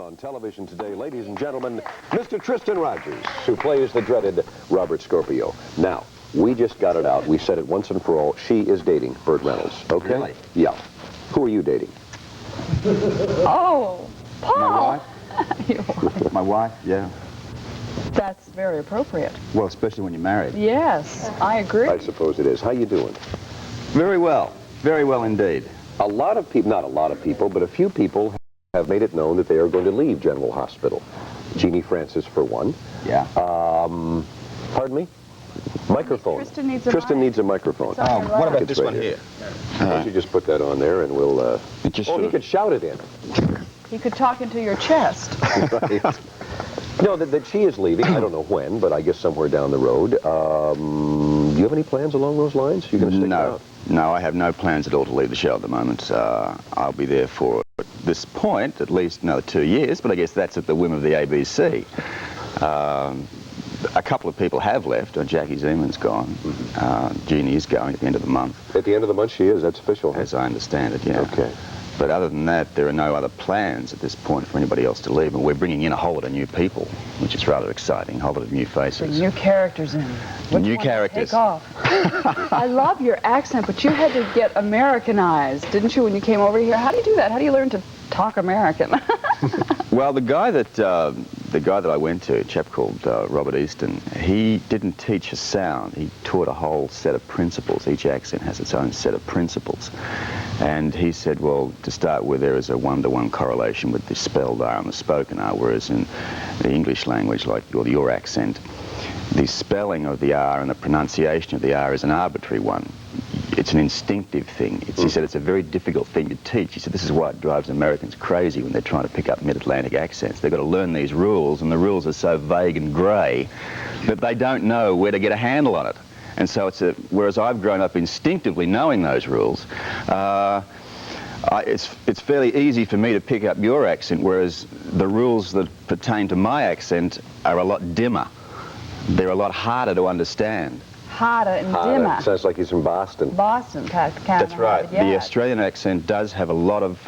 On television today, ladies and gentlemen, Mr. Tristan Rogers, who plays the dreaded Robert Scorpio. Now, we just got it out. We said it once and for all. She is dating Burt Reynolds. Okay? Really? Yeah. Who are you dating? Oh, Paul! My wife? My wife, yeah. That's very appropriate. Well, especially when you're married. Yes, I agree. I suppose it is. How you doing? Very well indeed. A lot of people, not a lot of people, but a few people have made it known that they are going to leave General Hospital. Jeannie Francis, for one. Yeah. Pardon me? Microphone. Tristan needs a microphone. Oh, what about It's this right one here? Why don't you just put that on there and we'll... Oh, he could shout it in. He could talk into your chest. Right. No, that she is leaving. I don't know when, but I guess somewhere down the road. Do you have any plans along those lines? You're going to stick it out? No, I have no plans at all to leave the show at the moment. I'll be there for, at this point, at least another 2 years, but I guess that's at the whim of the ABC. A couple of people have left. Jackie Zeman's gone. Jeannie is going at the end of the month. At the end of the month she is, that's official. As I understand it, yeah. Okay. But other than that, there are no other plans at this point for anybody else to leave, and we're bringing in a whole lot of new people, which is rather exciting, a whole lot of new faces. Bring new characters in. New characters. Take off. I love your accent, but you had to get Americanized, didn't you, when you came over here? How do you do that? How do you learn to talk American? Well, the guy that I went to, a chap called Robert Easton, he didn't teach a sound. He taught a whole set of principles. Each accent has its own set of principles. And he said, well, to start with, there is a one-to-one correlation with the spelled R and the spoken R, whereas in the English language, like your accent, the spelling of the R and the pronunciation of the R is an arbitrary one. It's an instinctive thing. He said it's a very difficult thing to teach. He said this is why it drives Americans crazy when they're trying to pick up mid-Atlantic accents. They've got to learn these rules, and the rules are so vague and grey that they don't know where to get a handle on it. And so whereas I've grown up instinctively knowing those rules, it's fairly easy for me to pick up your accent, whereas the rules that pertain to my accent are a lot dimmer. They're a lot harder to understand. Harder and dimmer. Sounds like he's from Boston. Boston, That's right. Yeah. The Australian accent does have a lot of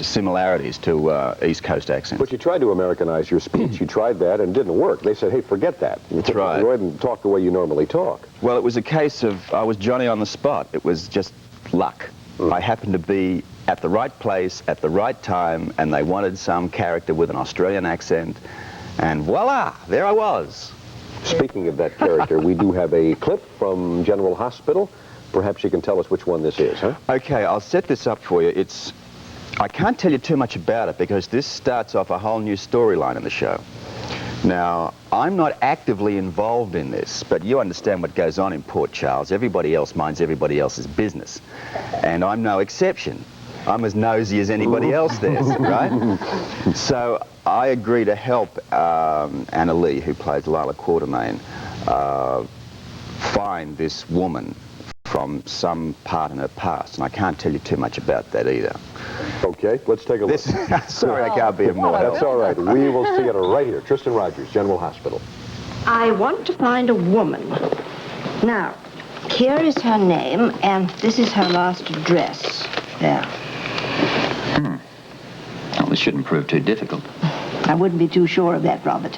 similarities to East Coast accents. But you tried to Americanize your speech. You tried that and it didn't work. They said, hey, forget that. That's right. Go ahead and talk the way you normally talk. Well, it was a case of I was Johnny on the spot. It was just luck. I happened to be at the right place at the right time, and they wanted some character with an Australian accent, and voila, there I was. Speaking of that character, we do have a clip from General Hospital. Perhaps you can tell us which one this is, huh? Okay, I'll set this up for you. I can't tell you too much about it because this starts off a whole new storyline in the show. Now, I'm not actively involved in this, but you understand what goes on in Port Charles. Everybody else minds everybody else's business, and I'm no exception. I'm as nosy as anybody else there, right? So I agree to help Anna Lee, who plays Lila Quartermain, find this woman from some part in her past, and I can't tell you too much about that either. Okay, let's take a look. Sorry, I can't be of more help. That's all right. We will see it right here. Tristan Rogers, General Hospital. I want to find a woman. Now, here is her name, and this is her last address. There. Well, this shouldn't prove too difficult. I wouldn't be too sure of that, Robert.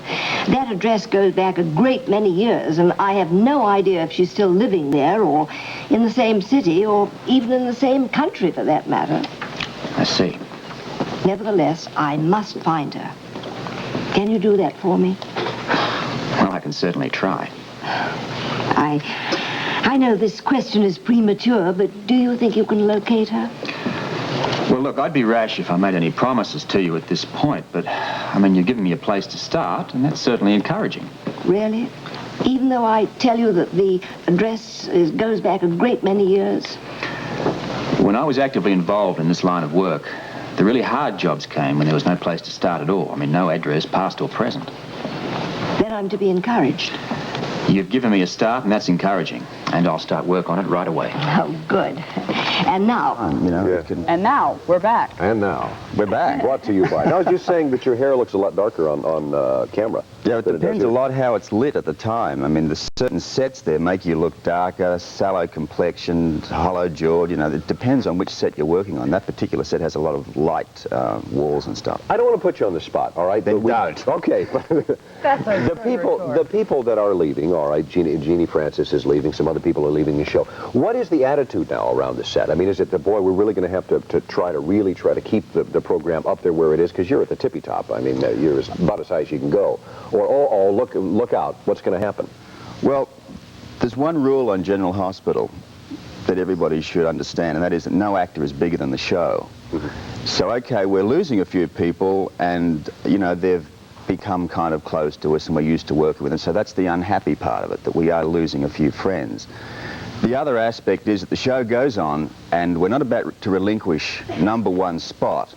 That address goes back a great many years, and I have no idea if she's still living there, or in the same city, or even in the same country, for that matter. I see. Nevertheless, I must find her. Can you do that for me? Well, I can certainly try. I know this question is premature, but do you think you can locate her? Well, look, I'd be rash if I made any promises to you at this point, but, I mean, you've given me a place to start, and that's certainly encouraging. Really? Even though I tell you that the address goes back a great many years? When I was actively involved in this line of work, the really hard jobs came when there was no place to start at all. I mean, no address, past or present. Then I'm to be encouraged. You've given me a start, and that's encouraging. and I'll start work on it right away. Oh, good. And now, You know, Yeah. it can, And now, we're back. And now, we're back. brought to you by... Now, I was just saying that your hair looks a lot darker on camera. Yeah, it than does depends a here. lot how it's lit at the time. I mean, the certain sets there make you look darker, sallow complexioned, hollow-jawed. You know, it depends on which set you're working on. That particular set has a lot of light walls and stuff. I don't want to put you on the spot, all right? Then But don't. Okay. That's our The people that are leaving, all right, Jeannie Francis is leaving, some other people are leaving the show. What is the attitude now around the set? I mean, is it that, boy, we're really going to have to try to keep the program up there where it is, because you're at the tippy top. I mean, you're about as high as you can go. Or, oh, look out, what's going to happen? Well, there's one rule on General Hospital that everybody should understand, and that is that no actor is bigger than the show. So, okay, we're losing a few people, and, you know, they've become kind of close to us, and we're used to working with them, so that's the unhappy part of it, that we are losing a few friends. The other aspect is that the show goes on, and we're not about to relinquish #1 spot,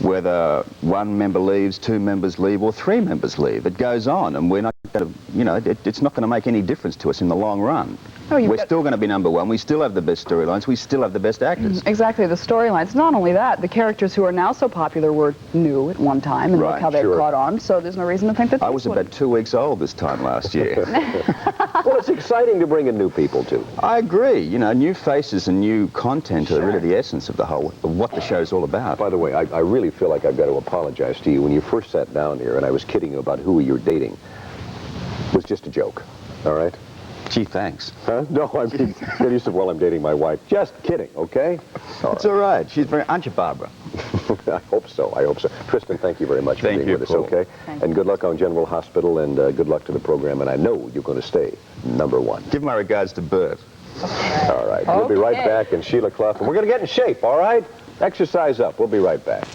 whether one member leaves, 2 members leave, or 3 members leave. It goes on, and we're not going to, you know, it's not going to make any difference to us in the long run. Oh, we're still going to be #1. We still have the best storylines. We still have the best actors. Exactly, the storylines. Not only that, the characters who are now so popular were new at one time, and look Right, how they've sure. caught on, so there's no reason to think that I these was wouldn't. about 2 weeks old this time last year. Well, it's exciting to bring in new people, too. I agree. You know, new faces and new content are really the essence of of what the show's all about. By the way, I really feel like I've got to apologize to you. When you first sat down here, and I was kidding you about who you're dating, it was just a joke, all right? Gee, thanks. Huh? No, I mean, you said, well, I'm dating my wife. Just kidding, okay? It's all right. She's very... Aren't you, Barbara? I hope so. I hope so. Tristan, thank you very much for Thank being you, with us, Paul. okay? Thank And good luck on General Hospital, and good luck to the program, and I know you're going to stay #1. Give my regards to Bert. All right. We'll be right Okay. back, and Sheila Clough, and we're going to get in shape, all right? Exercise up. We'll be right back.